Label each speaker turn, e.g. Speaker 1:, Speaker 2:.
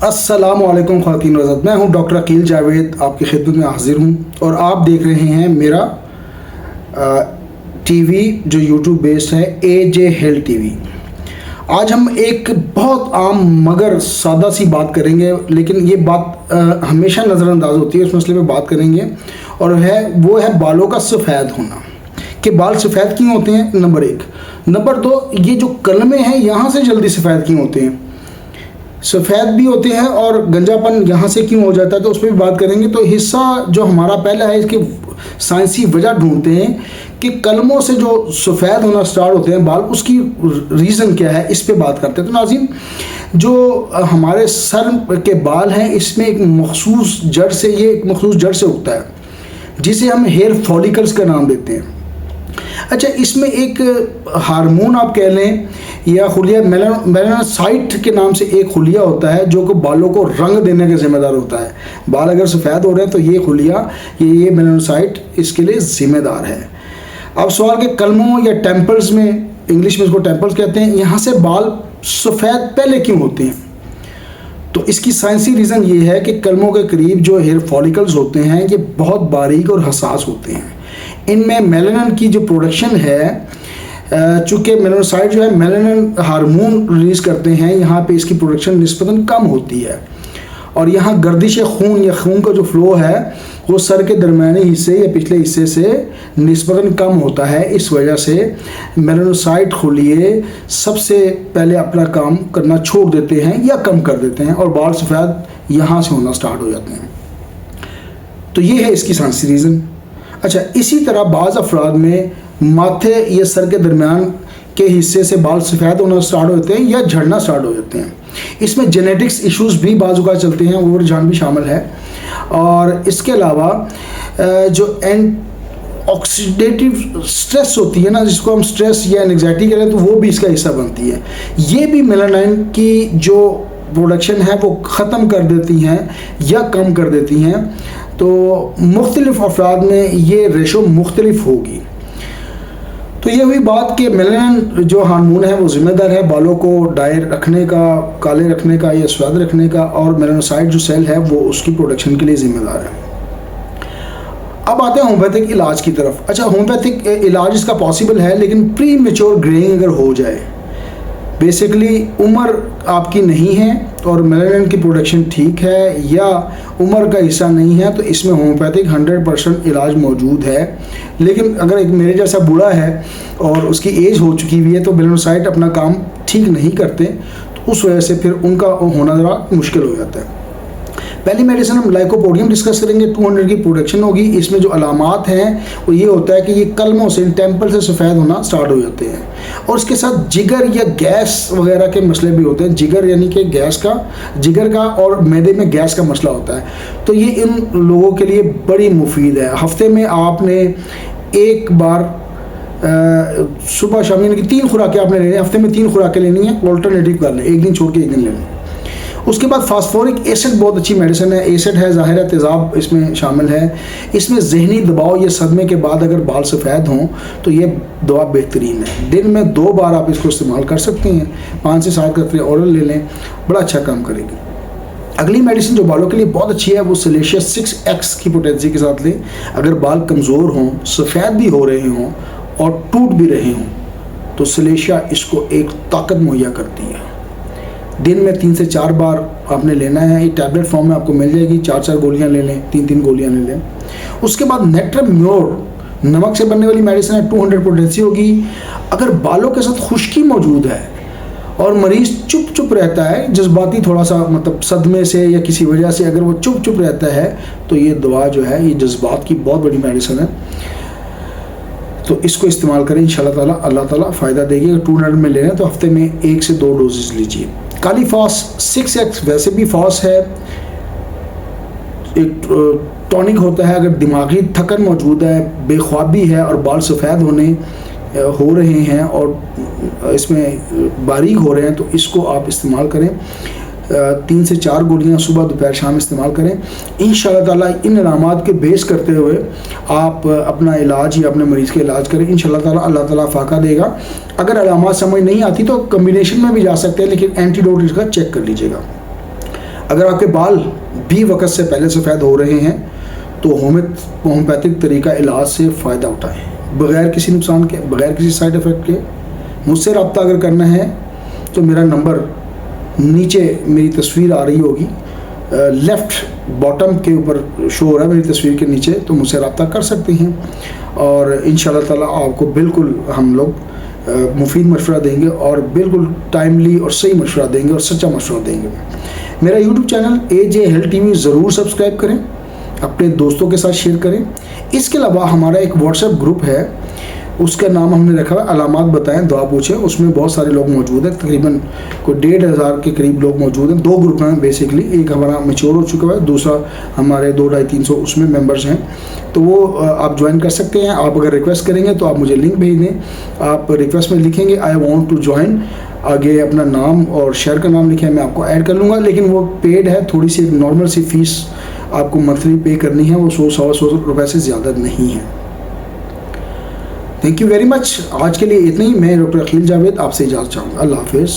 Speaker 1: अस्सलामुअलैकुम ख़वातीन वज़ात, मैं हूं डॉक्टर अकील जावेद, आपकी खिदमत में हाजिर हूं और आप देख रहे हैं मेरा टीवी जो यूट्यूब बेस्ड है AJ हेल्थ टीवी। आज हम एक बहुत आम मगर सादा सी बात करेंगे, लेकिन ये बात हमेशा नज़रअंदाज होती है। उस मसले पे बात करेंगे और वो है बालों का सफ़ेद होना, कि बाल सफ़ेद क्यों होते हैं, नंबर 1। नंबर 2, ये जो कलमे हैं यहाँ से जल्दी सफ़ेद क्यों होते हैं, सफ़ेद भी होते हैं और गंजापन यहाँ से क्यों हो जाता है, तो उस पर भी बात करेंगे। तो हिस्सा जो हमारा पहला है, इसकी साइंसी वजह ढूंढते हैं कि कलमों से जो सफ़ेद होना स्टार्ट होते हैं बाल, उसकी रीज़न क्या है, इस पे बात करते हैं। तो नाज़रीन, जो हमारे सर के बाल हैं, इसमें एक मखसूस जड़ से उगता है, जिसे हम हेयर फॉलिकल्स का नाम देते हैं। अच्छा, इसमें एक हार्मोन आप कह लें या खुलिया, मेलानोसाइट के नाम से एक खुलिया होता है जो कि बालों को रंग देने का जिम्मेदार होता है। बाल अगर सफ़ेद हो रहे हैं तो ये खुलिया, ये मेलानोसाइट इसके लिए ज़िम्मेदार है। अब सवाल के कलमों या टेम्पल्स में, इंग्लिश में इसको टेम्पल्स कहते हैं, यहाँ से बाल सफ़ेद पहले क्यों होते हैं? तो इसकी साइंसी रीज़न ये है कि कलमों के करीब जो हेयर फॉलिकल्स होते हैं ये बहुत बारीक और हसास होते हैं। इनमें मेलानिन की जो प्रोडक्शन है, चूँकि मेलानोसाइट जो है मेलानिन हार्मोन रिलीज़ करते हैं, यहाँ पे इसकी प्रोडक्शन निस्बतन कम होती है और यहाँ गर्दिश खून या खून का जो फ्लो है वो सर के दरमियानी हिस्से या पिछले हिस्से से निस्बतन कम होता है। इस वजह से मेलानोसाइट खुलिये सबसे पहले अपना काम करना छोड़ देते हैं या कम कर देते हैं और बाल सफ़ेद यहाँ से होना स्टार्ट हो जाते हैं। तो ये है इसकी साइंसी रीज़न। अच्छा, इसी तरह बाज़ अफराद में माथे या सर के दरमियान के हिस्से से बाल सफ़ेद होना स्टार्ट होते हैं या झड़ना स्टार्ट हो जाते हैं। इसमें जेनेटिक्स इश्यूज़ भी बाज़ का चलते हैं, वो रुझान भी शामिल है। और इसके अलावा जो ऑक्सीडेटिव स्ट्रेस होती है ना, जिसको हम स्ट्रेस या एंग्जाइटी करें, तो वो भी इसका हिस्सा बनती है। ये भी मेलानिन की जो प्रोडक्शन है वो ख़त्म कर देती हैं या कम कर देती हैं। तो मुख्तलिफ अफराद में ये रेशो मुख्तलिफ होगी। तो ये हुई बात कि मेलानिन जो हार्मोन है वो ज़िम्मेदार है बालों को डाई रखने का, काले रखने का या सफ़ेद रखने का, और मेलानोसाइट जो सेल है वो उसकी प्रोडक्शन के लिए ज़िम्मेदार है। अब आते हैं होम्योपैथिक इलाज की तरफ। अच्छा, होम्योपैथिक इलाज इसका पॉसिबल है, लेकिन प्री मेच्योर ग्रेइंग अगर हो जाए, बेसिकली उम्र आपकी नहीं है और मेलानिन की प्रोडक्शन ठीक है या उम्र का हिस्सा नहीं है, तो इसमें होम्योपैथिक 100% इलाज मौजूद है। लेकिन अगर एक मेरे जैसा बूढ़ा है और उसकी एज हो चुकी हुई है तो मेलानोसाइट अपना काम ठीक नहीं करते, तो उस वजह से फिर उनका होना ज़रा मुश्किल हो जाता है। पहली मेडिसिन हम लाइकोपोडियम डिस्कस करेंगे। 200 की प्रोडक्शन होगी। इसमें जो अलामात हैं वो ये होता है कि ये कलमों से, टेम्पल से सफ़ेद होना स्टार्ट हो जाते हैं और उसके साथ जिगर या गैस वगैरह के मसले भी होते हैं। जिगर यानी कि गैस का, जिगर का और मैदे में गैस का मसला होता है। तो ये इन लोगों के लिए बड़ी मुफीद है। हफ्ते में आपने एक बार सुबह शाम यानी कि 3 खुराकें आपने लेनी है। हफ्ते में 3 खुराकें लेनी है, ऑल्टरनेटिव कर लें, एक दिन छोड़ के एक दिन लेना। उसके बाद फास्फोरिक एसिड बहुत अच्छी मेडिसिन है। एसिड है, ज़ाहिर है तेज़ाब इसमें शामिल है। इसमें जहनी दबाव या सदमे के बाद अगर बाल सफ़ेद हों तो ये दवा बेहतरीन है। दिन में 2 बार आप इसको इस्तेमाल कर सकते हैं। 5 से 7 कतरे औरल ले लें, बड़ा अच्छा काम करेगी। अगली मेडिसिन जो बालों के लिए बहुत अच्छी है वो सिलेशियस 6X की पोटेंसी के साथ लें। अगर बाल कमज़ोर हों, सफ़ेद भी हो रहे हों और टूट भी रहे हों, तो सिलेशिया इसको एक ताकत मुहैया करती है। दिन में 3 से 4 बार आपने लेना है। ये टैबलेट फॉर्म में आपको मिल जाएगी। 4-4 गोलियां ले लें, 3-3 गोलियां ले लें। उसके बाद नेट्रम्योर नमक से बनने वाली मेडिसिन है, 200 पोटेंसी होगी। अगर बालों के साथ खुश्की मौजूद है और मरीज़ चुप रहता है, जज्बाती थोड़ा सा मतलब सदमे से या किसी वजह से अगर वो चुप रहता है, तो ये दवा जो है ये जज्बात की बहुत बड़ी मेडिसिन है। तो इसको इस्तेमाल करें, इंशाल्लाह ताला अल्लाह ताला फ़ायदा देगी। अगर 200 में ले रहे हैं तो हफ्ते में 1 से 2 डोजेज लीजिए। काली फॉस 6X वैसे भी फॉस है, एक टॉनिक होता है। अगर दिमागी थकन मौजूद है, बेख्वाबी है और बाल सफ़ेद हो रहे हैं और इसमें बारीक हो रहे हैं, तो इसको आप इस्तेमाल करें। 3 से 4 गोलियां सुबह दोपहर शाम इस्तेमाल करें। इंशाअल्लाह ताला इन इनामात के बेस करते हुए आप अपना इलाज या अपने मरीज़ का इलाज करें। इंशाअल्लाह ताला अल्लाह ताला फ़ाका देगा। अगर अलामात समझ नहीं आती तो कम्बिनेशन में भी जा सकते हैं, लेकिन एंटीडोट इसका चेक कर लीजिएगा। अगर आपके बाल भी वक्त से पहले सफ़ेद हो रहे हैं तो होम्योपैथिक तरीका इलाज से फ़ायदा उठाएं, बग़ैर किसी नुकसान के, बग़ैर किसी साइड इफ़ेक्ट के। मुझसे रब्ता अगर करना है तो मेरा नंबर नीचे मेरी तस्वीर आ रही होगी, लेफ़्ट बॉटम के ऊपर शो हो रहा है मेरी तस्वीर के नीचे, तो मुझसे रब्ता कर सकते हैं और इंशाल्लाह ताला आपको बिल्कुल हम लोग मुफीद मशवरा देंगे और बिल्कुल टाइमली और सही मशवरा देंगे और सच्चा मशवरा देंगे। मेरा YouTube channel AJ Health TV ज़रूर सब्सक्राइब करें, अपने दोस्तों के साथ शेयर करें। इसके अलावा हमारा एक व्हाट्सएप ग्रुप है, उसका नाम हमने रखा है अलामात बताएं दुआ पूछें। उसमें बहुत सारे लोग मौजूद हैं, तकरीबन कोई 1500 के करीब लोग मौजूद हैं। 2 ग्रुप हैं बेसिकली, एक हमारा मैच्योर हो चुका है, दूसरा हमारे 200-300 उसमें मेंबर्स हैं, तो वो आप ज्वाइन कर सकते हैं। आप अगर रिक्वेस्ट करेंगे तो आप मुझे लिंक भेज दें, आप रिक्वेस्ट में लिखेंगे आई वॉन्ट टू ज्वाइन, आगे अपना नाम और शहर का नाम लिखें, मैं आपको ऐड कर लूँगा। लेकिन वो पेड है, थोड़ी सी नॉर्मल सी फीस आपको मंथली पे करनी है, वो 100-125 रुपये से ज़्यादा नहीं है। Thank you very much. आज के लिए इतना ही। मैं डॉक्टर अखिल जावेद आपसे इजाज़त चाहूँगा। अल्लाह हाफिज़।